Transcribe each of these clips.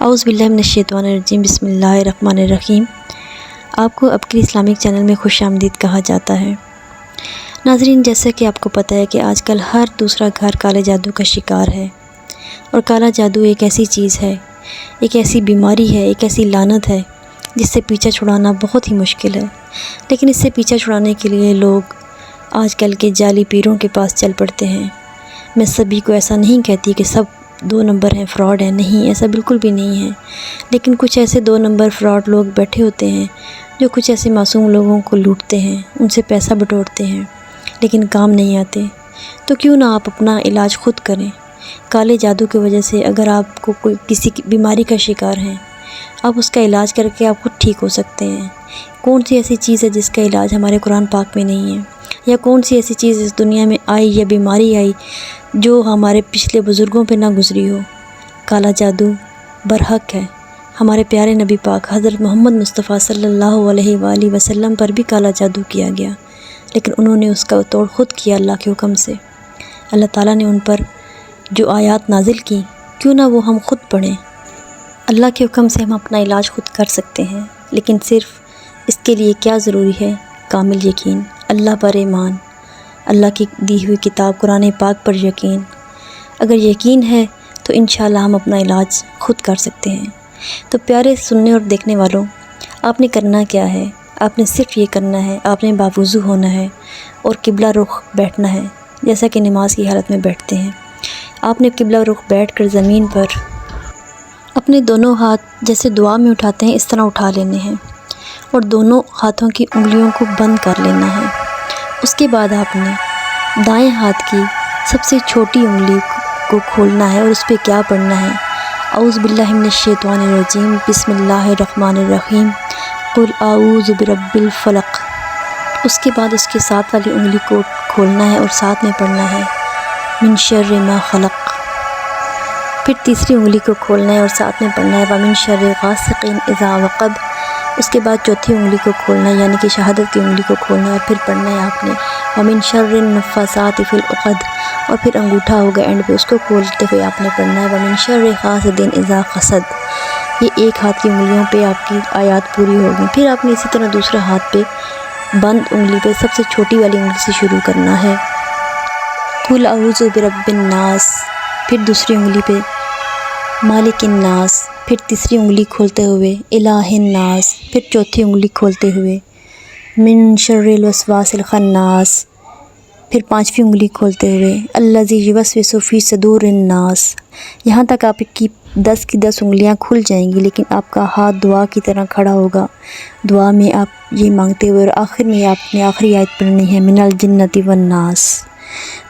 اعوذ باللہ من الشیطان الرجیم، بسم اللہ الرحمن الرحیم۔ آپ کو ابکری اسلامک چینل میں خوش آمدید کہا جاتا ہے۔ ناظرین، جیسا کہ آپ کو پتہ ہے کہ آج کل ہر دوسرا گھر کالے جادو کا شکار ہے، اور کالا جادو ایک ایسی چیز ہے، ایک ایسی بیماری ہے، ایک ایسی لعنت ہے جس سے پیچھا چھڑانا بہت ہی مشکل ہے۔ لیکن اس سے پیچھا چھڑانے کے لیے لوگ آج کل کے جعلی پیروں کے پاس چل پڑتے ہیں۔ میں سبھی کو ایسا نہیں کہتی کہ سب 2 نمبر ہیں، فراڈ ہیں، نہیں، ایسا بالکل بھی نہیں ہے۔ لیکن کچھ ایسے 2 نمبر فراڈ لوگ بیٹھے ہوتے ہیں جو کچھ ایسے معصوم لوگوں کو لوٹتے ہیں، ان سے پیسہ بٹورتے ہیں، لیکن کام نہیں آتے۔ تو کیوں نہ آپ اپنا علاج خود کریں۔ کالے جادو کی وجہ سے اگر آپ کو کوئی کسی بیماری کا شکار ہیں، آپ اس کا علاج کر کے آپ خود ٹھیک ہو سکتے ہیں۔ کون سی ایسی چیز ہے جس کا علاج ہمارے قرآن پاک میں نہیں ہے؟ یا کون سی ایسی چیز اس دنیا میں آئی یا بیماری آئی جو ہمارے پچھلے بزرگوں پہ نہ گزری ہو؟ کالا جادو برحق ہے۔ ہمارے پیارے نبی پاک حضرت محمد مصطفیٰ صلی اللہ علیہ وآلہ وسلم پر بھی کالا جادو کیا گیا، لیکن انہوں نے اس کا توڑ خود کیا اللہ کے حکم سے۔ اللہ تعالیٰ نے ان پر جو آیات نازل کی، کیوں نہ وہ ہم خود پڑھیں۔ اللہ کے حکم سے ہم اپنا علاج خود کر سکتے ہیں، لیکن صرف اس کے لیے کیا ضروری ہے؟ کامل یقین، اللہ پر ایمان، اللہ کی دی ہوئی کتاب قرآن پاک پر یقین۔ اگر یقین ہے تو انشاءاللہ ہم اپنا علاج خود کر سکتے ہیں۔ تو پیارے سننے اور دیکھنے والوں، آپ نے کرنا کیا ہے؟ آپ نے صرف یہ کرنا ہے، آپ نے باوضو ہونا ہے اور قبلہ رخ بیٹھنا ہے، جیسا کہ نماز کی حالت میں بیٹھتے ہیں۔ آپ نے قبلہ رخ بیٹھ کر زمین پر اپنے دونوں ہاتھ جیسے دعا میں اٹھاتے ہیں اس طرح اٹھا لینے ہیں، اور دونوں ہاتھوں کی انگلیوں کو بند کر لینا ہے۔ اس کے بعد آپ نے دائیں ہاتھ کی سب سے چھوٹی انگلی کو کھولنا ہے، اور اس پہ کیا پڑھنا ہے؟ اعوذ باللہ من الشیطان الرجیم، بسم اللہ الرحمن الرحیم، قل اعوذ برب الفلق۔ اس کے بعد اس کے ساتھ والی انگلی کو کھولنا ہے اور ساتھ میں پڑھنا ہے من شر ما خلق۔ پھر تیسری انگلی کو کھولنا ہے اور ساتھ میں پڑھنا ہے ومن شر غاسق اذا وقب۔ اس کے بعد چوتھی انگلی کو کھولنا ہے، یعنی کہ شہادت کی انگلی کو کھولنا ہے، اور پھر پڑھنا ہے آپ نے ومن شر النفاثات فی العقد۔ اور پھر انگوٹھا ہوگا اینڈ پہ، اس کو کھولتے ہوئے آپ نے پڑھنا ہے ومن شر حاسد اذا حسد۔ یہ ایک ہاتھ کی انگلیوں پہ آپ کی آیات پوری ہوگی۔ پھر آپ نے اسی طرح دوسرا ہاتھ پہ بند انگلی پہ سب سے چھوٹی والی انگلی سے شروع کرنا ہے قل اعوذ برب الناس، پھر دوسری انگلی پہ مالک الناس، پھر تیسری انگلی کھولتے ہوئے الہ الناس، پھر چوتھی انگلی کھولتے ہوئے من شر الوسواس الخناس، پھر پانچویں انگلی کھولتے ہوئے الذی یوسوس فی صدور الناس۔ یہاں تک آپ کی 10 کی 10 انگلیاں کھل جائیں گی، لیکن آپ کا ہاتھ دعا کی طرح کھڑا ہوگا۔ دعا میں آپ یہ مانگتے ہوئے، اور آخر میں آپ نے آخری آیت پڑھنی ہے من الجنۃ والناس۔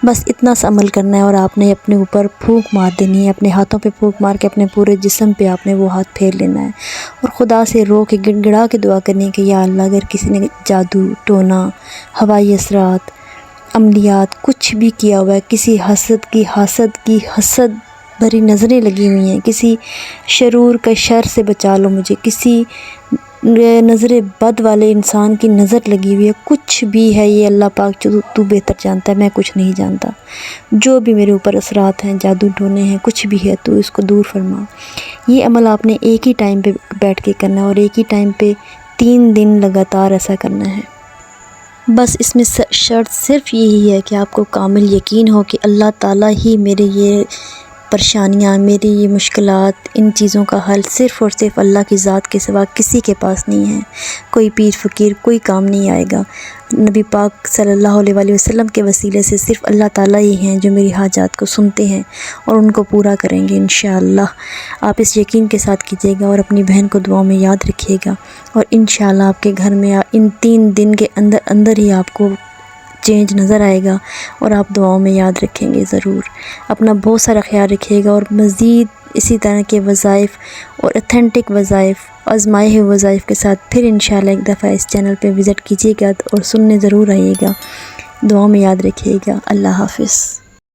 بس اتنا سا عمل کرنا ہے، اور آپ نے اپنے اوپر پھونک مار دینی ہے، اپنے ہاتھوں پہ پھونک مار کے اپنے پورے جسم پہ آپ نے وہ ہاتھ پھیر لینا ہے، اور خدا سے رو کے گڑ گڑا کے دعا کرنی ہے کہ یا اللہ، اگر کسی نے جادو ٹونا، ہوائی اثرات، عملیات کچھ بھی کیا ہوا ہے، کسی حسد کی حسد بھری نظریں لگی ہوئی ہیں، کسی شرور کا شر سے بچا لو مجھے، کسی نظر بد والے انسان کی نظر لگی ہوئی ہے، کچھ بھی ہے، یہ اللہ پاک تو بہتر جانتا ہے، میں کچھ نہیں جانتا۔ جو بھی میرے اوپر اثرات ہیں، جادو ٹونے ہیں، کچھ بھی ہے، تو اس کو دور فرما۔ یہ عمل آپ نے ایک ہی ٹائم پہ بیٹھ کے کرنا ہے، اور ایک ہی ٹائم پہ 3 دن لگاتار ایسا کرنا ہے۔ بس اس میں شرط صرف یہی ہے کہ آپ کو کامل یقین ہو کہ اللہ تعالیٰ ہی میرے یہ پریشانیاں، میری یہ مشکلات، ان چیزوں کا حل صرف اور صرف اللہ کی ذات کے سوا کسی کے پاس نہیں ہے۔ کوئی پیر فقیر کوئی کام نہیں آئے گا۔ نبی پاک صلی اللہ علیہ وآلہ وسلم کے وسیلے سے صرف اللہ تعالیٰ ہی ہیں جو میری حاجات کو سنتے ہیں اور ان کو پورا کریں گے انشاءاللہ۔ آپ اس یقین کے ساتھ کیجیے گا، اور اپنی بہن کو دعاؤں میں یاد رکھیے گا، اور انشاءاللہ آپ کے گھر میں ان 3 دن کے اندر ہی آپ کو چینج نظر آئے گا، اور آپ دعاؤں میں یاد رکھیں گے ضرور۔ اپنا بہت سارا خیال رکھیے گا، اور مزید اسی طرح کے وظائف اور اتھینٹک وظائف، آزمائے ہوئے وظائف کے ساتھ پھر انشاءاللہ ایک دفعہ اس چینل پہ وزٹ کیجیے گا، اور سننے ضرور آئیے گا۔ دعاؤں میں یاد رکھیے گا۔ اللہ حافظ۔